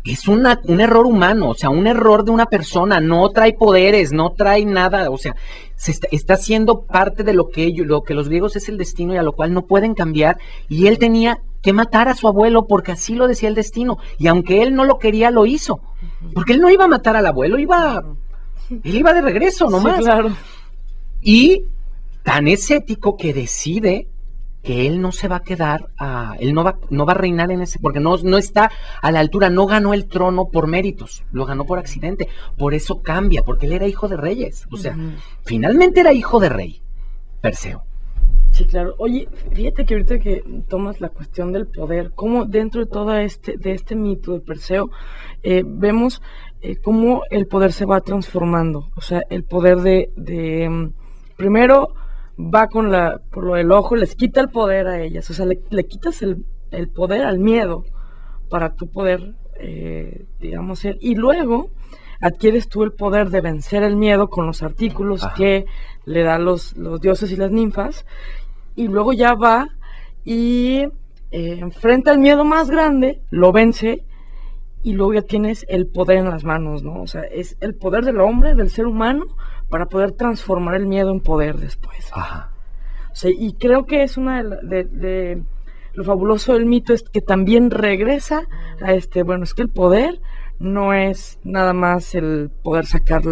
es un error humano, o sea, un error de una persona, no trae poderes, no trae nada, o sea, está haciendo parte de lo que los griegos es el destino y a lo cual no pueden cambiar, y él tenía que matar a su abuelo porque así lo decía el destino, y aunque él no lo quería, lo hizo, porque él no iba a matar al abuelo, él iba de regreso nomás. Sí, claro. Y tan es ético que decide que él no se va a quedar, él no va a reinar en ese, porque no está a la altura, no ganó el trono por méritos, lo ganó por accidente, por eso cambia, porque él era hijo de reyes, o sea, finalmente era hijo de rey, Perseo. Sí, claro. Oye, fíjate que ahorita que tomas la cuestión del poder, cómo dentro de todo este mito de Perseo, vemos cómo el poder se va transformando, o sea, el poder primero va por lo del ojo, les quita el poder a ellas, o sea, le quitas el poder al miedo para tu poder, digamos, ser, y luego adquieres tú el poder de vencer el miedo con los artículos que le dan los dioses y las ninfas, y luego ya va y enfrenta el miedo más grande, lo vence, y luego ya tienes el poder en las manos, ¿no? O sea, es el poder del hombre, del ser humano, para poder transformar el miedo en poder después. Ajá. O sea, y creo que es una de lo fabuloso del mito, es que también regresa a bueno, es que el poder no es nada más el poder sacar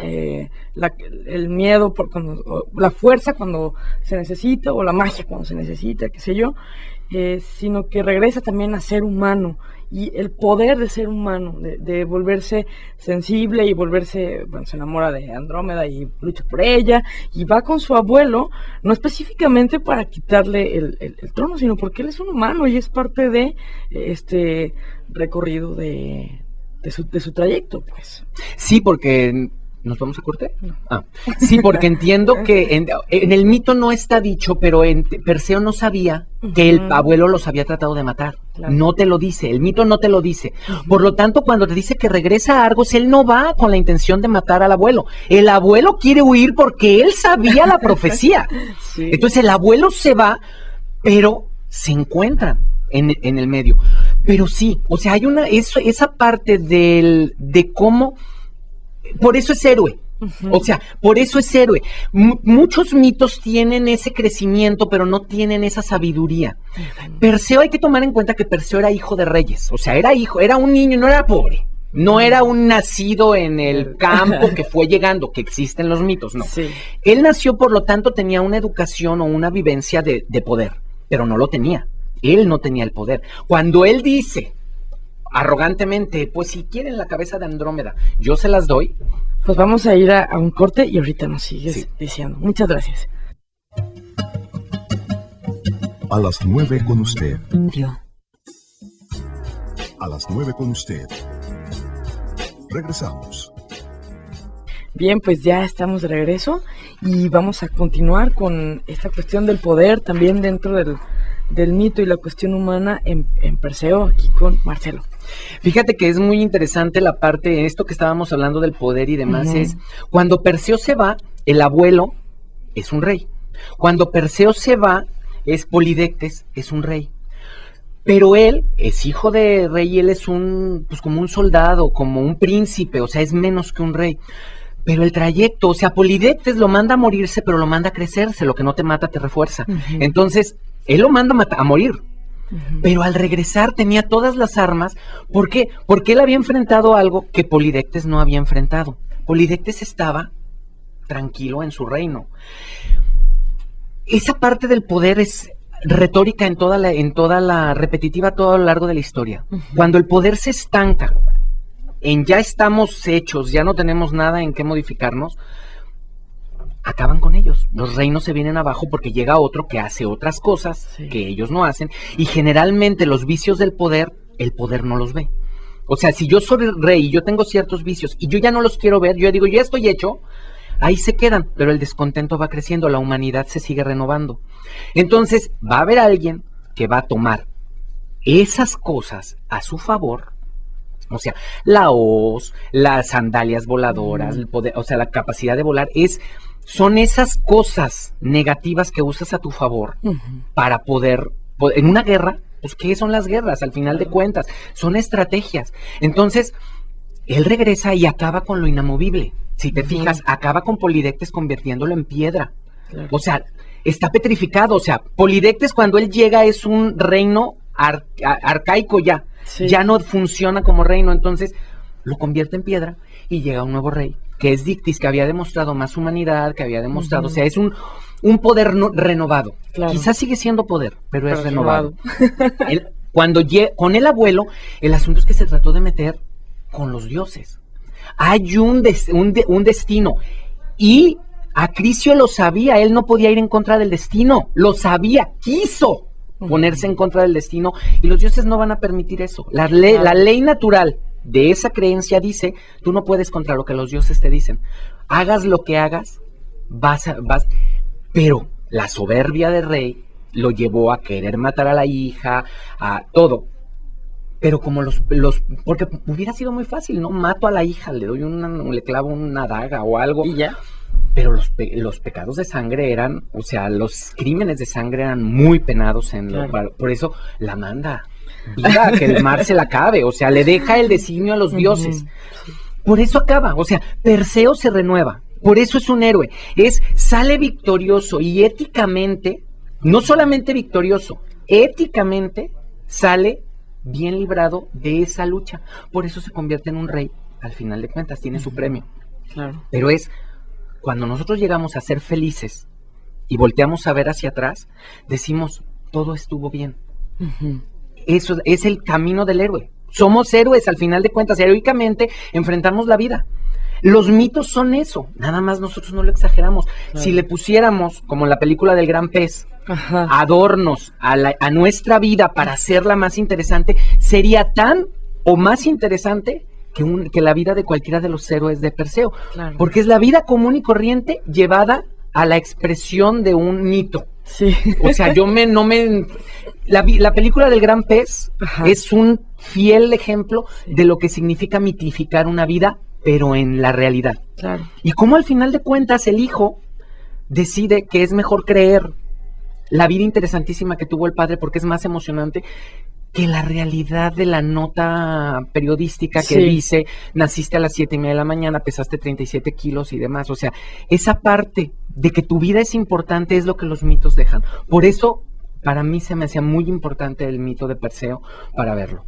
el miedo o la fuerza cuando se necesita, o la magia cuando se necesita, qué sé yo, sino que regresa también a ser humano, y el poder de ser humano, de volverse sensible y volverse, bueno, se enamora de Andrómeda y lucha por ella, y va con su abuelo, no específicamente para quitarle el trono, sino porque él es un humano y es parte de este recorrido de su trayecto, pues. Sí, porque... ¿Nos vamos a corte? No. Sí, porque entiendo que en el mito no está dicho, pero Perseo no sabía que el abuelo los había tratado de matar. Claro. No te lo dice, el mito no te lo dice. Por lo tanto, cuando te dice que regresa a Argos, él no va con la intención de matar al abuelo. El abuelo quiere huir porque él sabía la profecía. Sí. Entonces el abuelo se va, pero se encuentran en el medio. Pero sí, o sea, hay esa parte de cómo... Por eso es héroe, o sea, por eso es héroe. Muchos mitos tienen ese crecimiento, pero no tienen esa sabiduría. Perseo, hay que tomar en cuenta que Perseo era hijo de reyes, o sea, era un niño, no era pobre. No era un nacido en el campo que fue llegando, que existen los mitos, no. Sí. Él nació, por lo tanto, tenía una educación o una vivencia de poder, pero no lo tenía. Él no tenía el poder. Cuando él dice... arrogantemente, pues si quieren la cabeza de Andrómeda, yo se las doy. Pues vamos a ir a un corte y ahorita nos sigues diciendo. Muchas gracias. A las 9 con usted. A las 9 con usted. Regresamos. Bien, pues ya estamos de regreso y vamos a continuar con esta cuestión del poder también dentro del mito y la cuestión humana en Perseo, aquí con Marcelo. Fíjate que es muy interesante la parte, esto que estábamos hablando del poder y demás, es cuando Perseo se va, el abuelo es un rey. Cuando Perseo se va, es Polidectes, es un rey. Pero él es hijo de rey y él es pues como un soldado, como un príncipe, o sea, es menos que un rey. Pero el trayecto, o sea, Polidectes lo manda a morirse, pero lo manda a crecerse, lo que no te mata te refuerza. Entonces, él lo manda a morir. Pero al regresar tenía todas las armas. ¿Por qué? Porque él había enfrentado algo que Polidectes no había enfrentado. Polidectes estaba tranquilo en su reino. Esa parte del poder retórica en toda la repetitiva a todo lo largo de la historia. Cuando el poder se estanca en ya estamos hechos, ya no tenemos nada en qué modificarnos, acaban con ellos. Los reinos se vienen abajo porque llega otro que hace otras cosas que ellos no hacen, y generalmente los vicios del poder, el poder no los ve. O sea, si yo soy rey y yo tengo ciertos vicios y yo ya no los quiero ver, yo digo, ya estoy hecho, ahí se quedan, pero el descontento va creciendo, la humanidad se sigue renovando. Entonces va a haber alguien que va a tomar esas cosas a su favor. O sea, la hoz, las sandalias voladoras, el poder, o sea, la capacidad de volar, son esas cosas negativas que usas a tu favor para poder, en una guerra, pues ¿qué son las guerras? Al final de cuentas, son estrategias. Entonces, él regresa y acaba con lo inamovible. Si te fijas, acaba con Polidectes convirtiéndolo en piedra. Claro. O sea, está petrificado. O sea, Polidectes cuando él llega es un reino arcaico ya. Sí. Ya no funciona como reino. Entonces, lo convierte en piedra y llega un nuevo rey, que es Dictys, que había demostrado más humanidad, que había demostrado, o sea, es un poder renovado. Claro. Quizás sigue siendo poder, pero es renovado. Con el abuelo, el asunto es que se trató de meter con los dioses. Hay un destino, y Acricio lo sabía, él no podía ir en contra del destino, lo sabía, quiso ponerse en contra del destino, y los dioses no van a permitir eso. La ley natural de esa creencia dice, tú no puedes contra lo que los dioses te dicen. Hagas lo que hagas, vas. Pero la soberbia del rey lo llevó a querer matar a la hija, a todo. Pero como porque hubiera sido muy fácil, ¿no? Mato a la hija, le clavo una daga o algo. Y ya. Pero los pecados de sangre eran, o sea, los crímenes de sangre eran muy penados por eso la manda. Viva, que el mar se la acabe, o sea, le deja el designio a los dioses. Por eso acaba, o sea, Perseo se renueva, por eso es un héroe, sale victorioso y éticamente, no solamente victorioso, éticamente sale bien librado de esa lucha, por eso se convierte en un rey, al final de cuentas tiene su premio. Claro. Pero cuando nosotros llegamos a ser felices y volteamos a ver hacia atrás, decimos, todo estuvo bien. Eso es el camino del héroe. Somos héroes al final de cuentas, heroicamente enfrentamos la vida. Los mitos son eso, nada más nosotros no lo exageramos. Claro. Si le pusiéramos, como en la película del Gran Pez, adornos a nuestra vida para hacerla más interesante, sería tan o más interesante que la vida de cualquiera de los héroes de Perseo. Claro. Porque es la vida común y corriente llevada a la expresión de un mito. Sí. O sea, la película del Gran Pez es un fiel ejemplo de lo que significa mitificar una vida, pero en la realidad. Claro. Y cómo al final de cuentas el hijo decide que es mejor creer la vida interesantísima que tuvo el padre porque es más emocionante que la realidad de la nota periodística que dice, naciste a las 7:30 de la mañana, pesaste 37 kilos y demás. O sea, esa parte de que tu vida es importante es lo que los mitos dejan. Por eso, para mí se me hacía muy importante el mito de Perseo para verlo.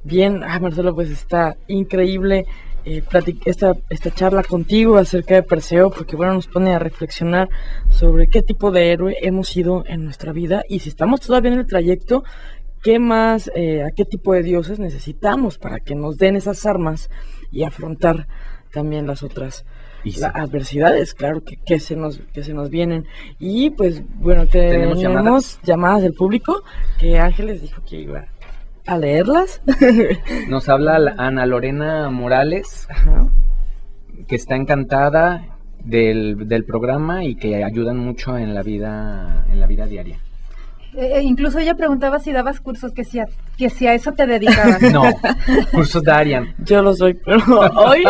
Bien, Marcelo, pues está increíble esta charla contigo acerca de Perseo, porque bueno, nos pone a reflexionar sobre qué tipo de héroe hemos sido en nuestra vida y si estamos todavía en el trayecto, ¿qué más, a qué tipo de dioses necesitamos para que nos den esas armas y afrontar también las otras adversidades, claro, que se nos vienen? Y pues bueno, tenemos llamadas del público, que Ángeles dijo que iba a leerlas. Nos habla Ana Lorena Morales, que está encantada del programa y que ayudan mucho en la vida diaria. Incluso ella preguntaba si dabas cursos, que si a eso te dedicabas. No, cursos de Arian. Yo lo soy, pero hoy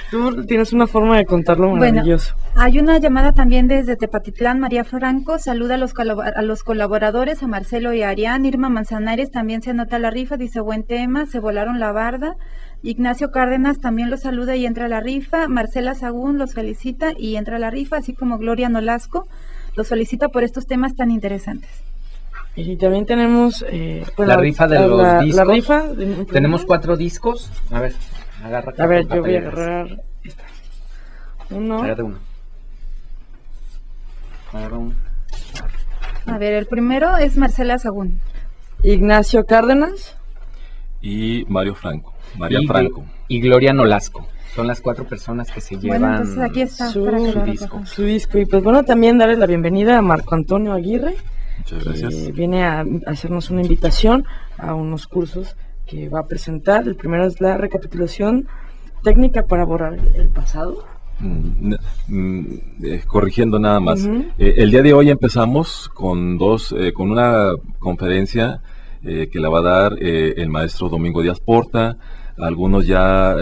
tú tienes una forma de contarlo maravilloso. Bueno, hay una llamada también desde Tepatitlán. María Franco saluda a los colaboradores, a Marcelo y a Arián. Irma Manzanares también se anota la rifa, dice buen tema, se volaron la barda. Ignacio Cárdenas también los saluda y entra a la rifa. Marcela Sagún los felicita y entra a la rifa, así como Gloria Nolasco los felicita por estos temas tan interesantes. Y también tenemos la rifa de los discos. La rifa tenemos 4 discos. A ver, agarra. A ver, yo voy a agarrar esta. Agarra uno. Agarra uno. A ver, el primero es Marcela Sagún. Ignacio Cárdenas. Y Mario Franco. María Y Franco. Y Gloria Nolasco. Son las 4 personas que se llevan Bueno, entonces aquí está. su, para que lo disco. recojan. su disco. Y pues bueno, también darle la bienvenida a Marco Antonio Aguirre, Muchas gracias. que viene a hacernos una invitación a unos cursos que va a presentar. El primero es la recapitulación técnica para borrar el pasado. Corrigiendo nada más. Ujú. El día de hoy empezamos con una conferencia que la va a dar el maestro Domingo Díaz Porta. Algunos ya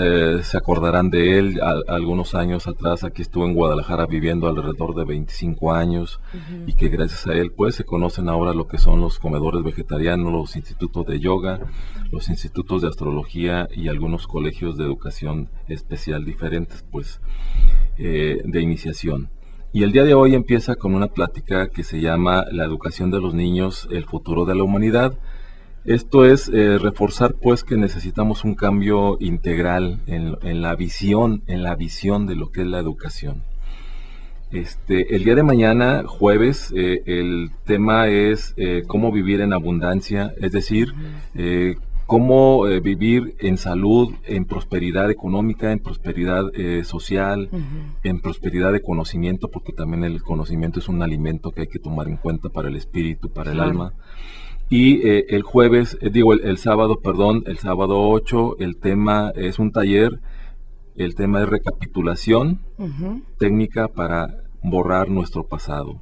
se acordarán de él. Algunos años atrás aquí estuvo en Guadalajara viviendo alrededor de 25 años y que gracias a él pues se conocen ahora lo que son los comedores vegetarianos, los institutos de yoga, los institutos de astrología y algunos colegios de educación especial diferentes pues de iniciación. Y el día de hoy empieza con una plática que se llama La educación de los niños, el futuro de la humanidad. Esto es reforzar pues que necesitamos un cambio integral en la visión de lo que es la educación. El día de mañana, jueves, el tema es cómo vivir en abundancia, es decir, cómo vivir en salud, en prosperidad económica, en prosperidad social, en prosperidad de conocimiento, porque también el conocimiento es un alimento que hay que tomar en cuenta para el espíritu, para el alma. Y el sábado 8, el tema es un taller, el tema es recapitulación técnica para borrar nuestro pasado.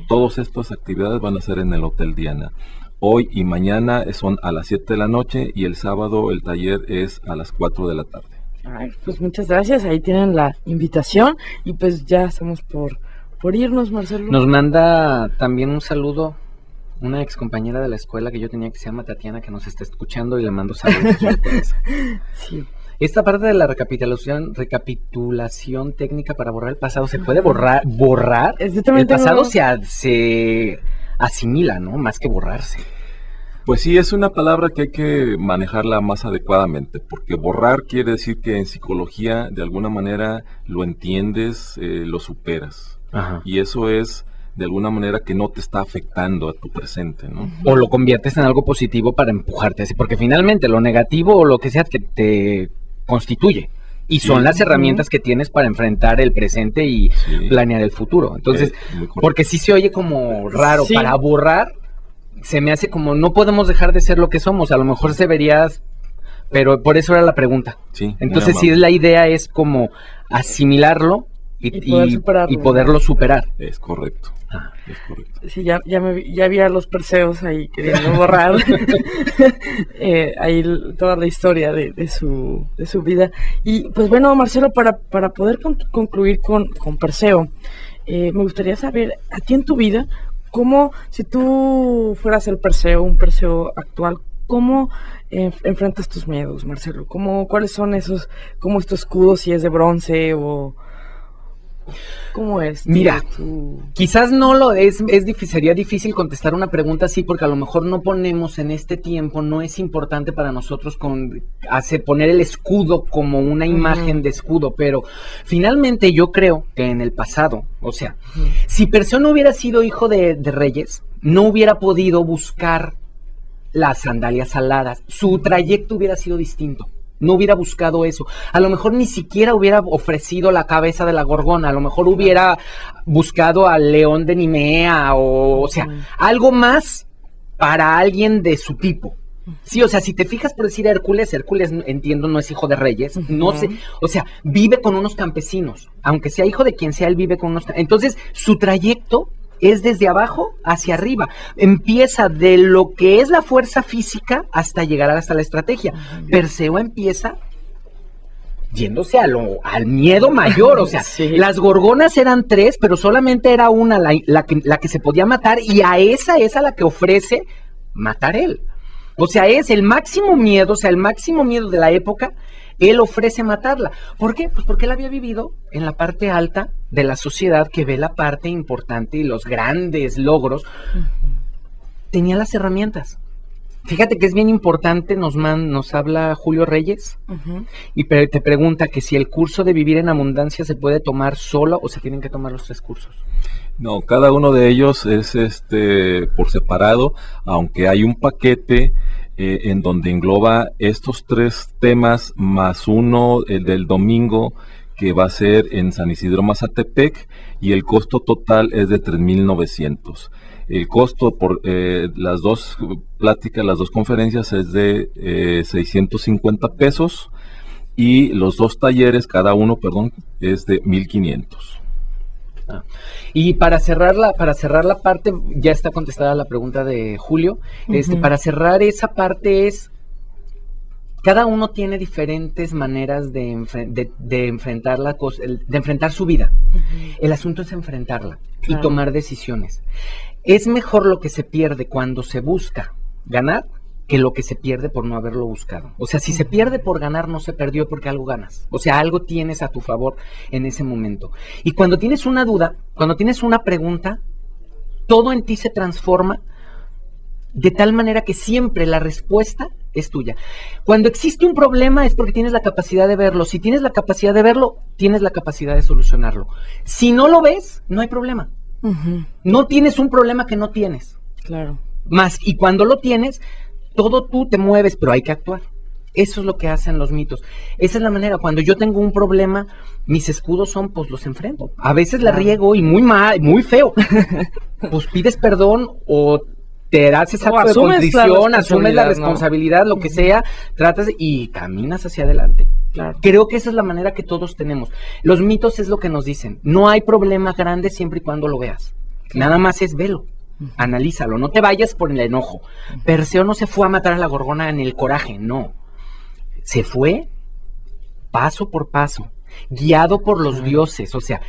Todas estas actividades van a ser en el Hotel Diana. Hoy y mañana son a las 7 de la noche y el sábado el taller es a las 4 de la tarde. Ay, pues muchas gracias, ahí tienen la invitación y pues ya estamos por irnos, Marcelo. Nos manda también un saludo una ex compañera de la escuela que yo tenía que se llama Tatiana, que nos está escuchando y le mando saludos. Sí. Esta parte de la recapitulación técnica para borrar el pasado, ¿se puede borrar? El pasado se asimila, ¿no? Más que borrarse. Pues sí, es una palabra que hay que manejarla más adecuadamente, porque borrar quiere decir que en psicología de alguna manera lo entiendes, lo superas. Ajá. Y eso es de alguna manera que no te está afectando a tu presente, ¿no? O lo conviertes en algo positivo para empujarte así, porque finalmente lo negativo o lo que sea que te constituye. Y son las herramientas que tienes para enfrentar el presente y planear el futuro. Entonces, porque sí se oye como raro, para borrar, se me hace como no podemos dejar de ser lo que somos. A lo mejor se verías, pero por eso era la pregunta. Sí, entonces, sí, la idea es como asimilarlo y poderlo superar. Es correcto. Es correcto. Sí, ya vi a los Perseos ahí queriendo borrar ahí toda la historia de su vida. Y pues bueno, Marcelo, para poder concluir con Perseo, me gustaría saber, a ti en tu vida, cómo, si tú fueras un Perseo actual, ¿cómo enfrentas tus miedos, Marcelo? ¿Cuáles son esos, como estos escudos, si es de bronce o... ¿Cómo es? Mira, quizás no lo es difícil, sería difícil contestar una pregunta así porque a lo mejor no ponemos en este tiempo, no es importante para nosotros poner el escudo como una imagen de escudo, pero finalmente yo creo que en el pasado, o sea, si Perseo no hubiera sido hijo de reyes, no hubiera podido buscar las sandalias aladas, su trayecto hubiera sido distinto. No hubiera buscado eso. A lo mejor ni siquiera hubiera ofrecido la cabeza de la Gorgona. A lo mejor hubiera buscado al león de Nimea o sea, algo más para alguien de su tipo. Sí, o sea, si te fijas por decir Hércules, entiendo, no es hijo de reyes. No sé, o sea, vive con unos campesinos. Aunque sea hijo de quien sea, él vive con unos campesinos. Entonces, su trayecto es desde abajo hacia arriba. Empieza de lo que es la fuerza física hasta llegar hasta la estrategia. Perseo empieza yéndose al miedo mayor, o sea, las gorgonas eran 3, pero solamente era una la que se podía matar, y a esa es a la que ofrece matar él. O sea, es el máximo miedo, de la época, él ofrece matarla. ¿Por qué? Pues porque él había vivido en la parte alta de la sociedad que ve la parte importante y los grandes logros. Tenía las herramientas. Fíjate que es bien importante, nos habla Julio Reyes y te pregunta que si el curso de Vivir en Abundancia se puede tomar solo o se tienen que tomar los 3 cursos. No, cada uno de ellos es por separado, aunque hay un paquete en donde engloba estos 3 temas más uno, el del domingo, que va a ser en San Isidro Mazatepec, y el costo total es de 3,900. El costo por las 2 pláticas, las 2 conferencias es de 650 pesos, y los 2 talleres, cada uno, es de 1,500. Y para cerrar la parte, ya está contestada la pregunta de Julio. Para cerrar esa parte cada uno tiene diferentes maneras de enfrentar de enfrentar su vida. El asunto es enfrentarla y tomar decisiones. Es mejor lo que se pierde cuando se busca ganar que lo que se pierde por no haberlo buscado. O sea, si se pierde por ganar, no se perdió porque algo ganas. O sea, algo tienes a tu favor en ese momento. Y cuando tienes una duda, cuando tienes una pregunta, todo en ti se transforma de tal manera que siempre la respuesta es tuya. Cuando existe un problema es porque tienes la capacidad de verlo. Si tienes la capacidad de verlo, tienes la capacidad de solucionarlo. Si no lo ves, no hay problema. No tienes un problema que no tienes. Claro. Y cuando lo tienes, todo tú te mueves, pero hay que actuar. Eso es lo que hacen los mitos. Esa es la manera. Cuando yo tengo un problema, mis escudos son, pues los enfrento. A veces la riego y muy mal, muy feo. Pues pides perdón o te das esa contrición, asumes la responsabilidad, lo que sea, tratas y caminas hacia adelante. Claro. Creo que esa es la manera que todos tenemos. Los mitos es lo que nos dicen. No hay problema grande siempre y cuando lo veas. Nada más es velo. Analízalo, no te vayas por el enojo. Perseo no se fue a matar a la gorgona en el coraje, no. Se fue paso por paso, guiado por los dioses. O sea,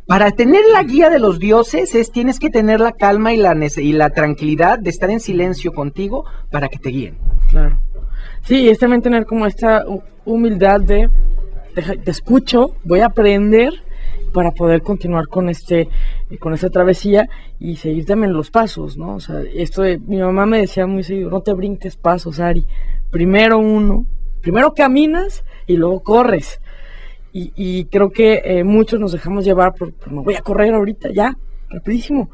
para tener la guía de los dioses tienes que tener la calma y la tranquilidad de estar en silencio contigo para que te guíen. Claro. Sí, es también tener como esta humildad de te escucho, voy a aprender para poder continuar con esta travesía y seguir también los pasos, ¿no? O sea, mi mamá me decía muy seguido, no te brinques pasos, Ari, primero caminas y luego corres. Y creo que muchos nos dejamos llevar por me voy a correr ahorita, ya, rapidísimo.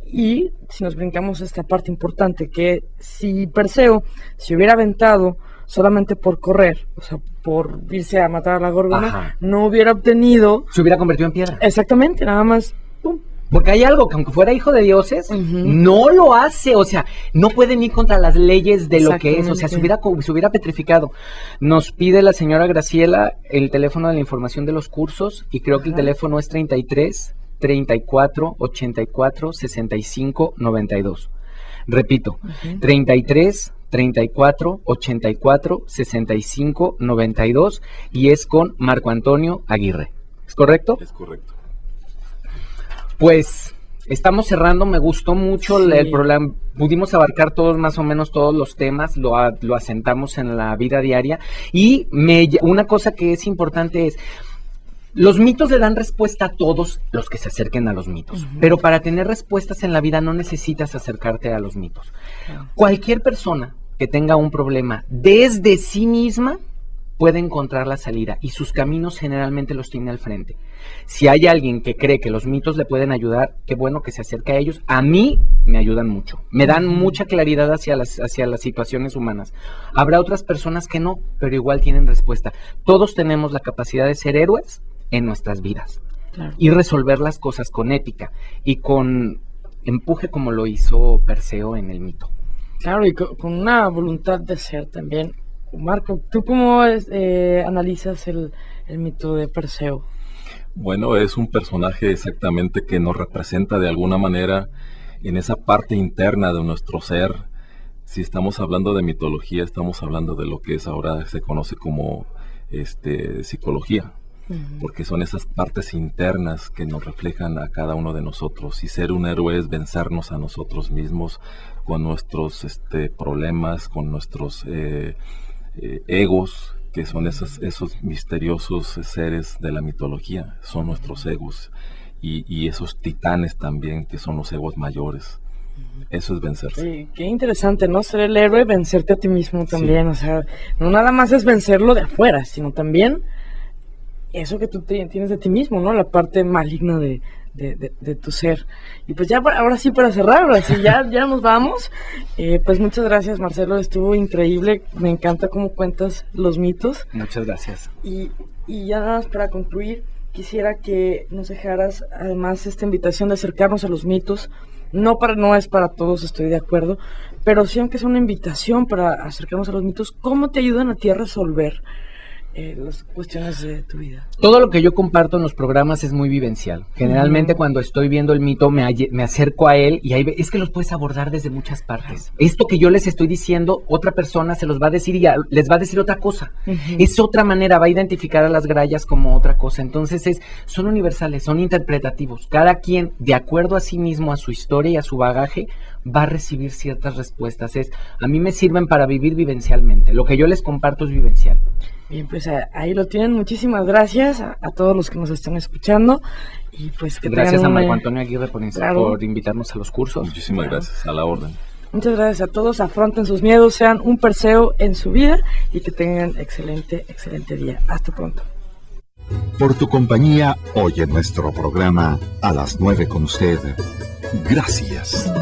Y si nos brincamos esta parte importante, que si Perseo se hubiera aventado solamente por correr, o sea, por irse a matar a la gorgona, no hubiera obtenido... Se hubiera convertido en piedra. Exactamente, nada más, ¡pum! Porque hay algo que aunque fuera hijo de dioses, no lo hace, o sea, no pueden ir contra las leyes de lo que es, o sea, se hubiera petrificado. Nos pide la señora Graciela el teléfono de la información de los cursos, y creo que el teléfono es 33 34 84 65 92. Repito, 33 34 84 65 92, y es con Marco Antonio Aguirre. ¿Es correcto? Es correcto. Pues estamos cerrando, me gustó mucho el programa, pudimos abarcar más o menos todos los temas, lo asentamos en la vida diaria, y una cosa que es importante es, los mitos le dan respuesta a todos los que se acerquen a los mitos, pero para tener respuestas en la vida no necesitas acercarte a los mitos. Cualquier persona que tenga un problema desde sí misma puede encontrar la salida, y sus caminos generalmente los tiene al frente. Si hay alguien que cree que los mitos le pueden ayudar, qué bueno que se acerque a ellos. A mí me ayudan mucho, me dan mucha claridad hacia las situaciones humanas. Habrá otras personas que no, pero igual tienen respuesta. Todos tenemos la capacidad de ser héroes en nuestras vidas, y resolver las cosas con ética y con empuje, como lo hizo Perseo en el mito. Claro, y con una voluntad de ser también. Marco, ¿tú cómo analizas el mito de Perseo? Bueno, es un personaje exactamente que nos representa de alguna manera en esa parte interna de nuestro ser. Si estamos hablando de mitología, estamos hablando de lo que ahora se conoce como psicología, porque son esas partes internas que nos reflejan a cada uno de nosotros, y ser un héroe es vencernos a nosotros mismos con nuestros problemas, con nuestros egos, que son esos misteriosos seres de la mitología, son nuestros egos, y esos titanes también, que son los egos mayores. Eso es vencerse. Sí, qué interesante, ¿no? Ser el héroe, vencerte a ti mismo también. Sí. O sea, no nada más es vencerlo de afuera, sino también eso que tú tienes de ti mismo, ¿no? La parte maligna de tu ser. Y pues ya, ahora sí, para cerrar, ahora sí, ya nos vamos. Pues muchas gracias, Marcelo, estuvo increíble. Me encanta cómo cuentas los mitos. Muchas gracias. Y ya nada más para concluir, quisiera que nos dejaras, además, esta invitación de acercarnos a los mitos. No es para todos, estoy de acuerdo, pero sí, aunque es una invitación para acercarnos a los mitos, ¿cómo te ayudan a ti a resolver las cuestiones de tu vida? Todo lo que yo comparto en los programas es muy vivencial. Generalmente cuando estoy viendo el mito me acerco a él y es que los puedes abordar desde muchas partes. Esto que yo les estoy diciendo, otra persona se los va a decir y les va a decir otra cosa. Es otra manera, va a identificar a las grallas como otra cosa. Entonces son universales, son interpretativos. Cada quien, de acuerdo a sí mismo, a su historia y a su bagaje, va a recibir ciertas respuestas. A mí me sirven para vivir vivencialmente. Lo que yo les comparto es vivencial. Bien, pues ahí lo tienen. Muchísimas gracias a todos los que nos están escuchando. Y pues que gracias a Marco Antonio Aguirre por invitarnos a los cursos. Muchísimas gracias, a la orden. Muchas gracias a todos. Afronten sus miedos, sean un Perseo en su vida y que tengan excelente día. Hasta pronto. Por tu compañía hoy en nuestro programa A las 9 con usted. Gracias.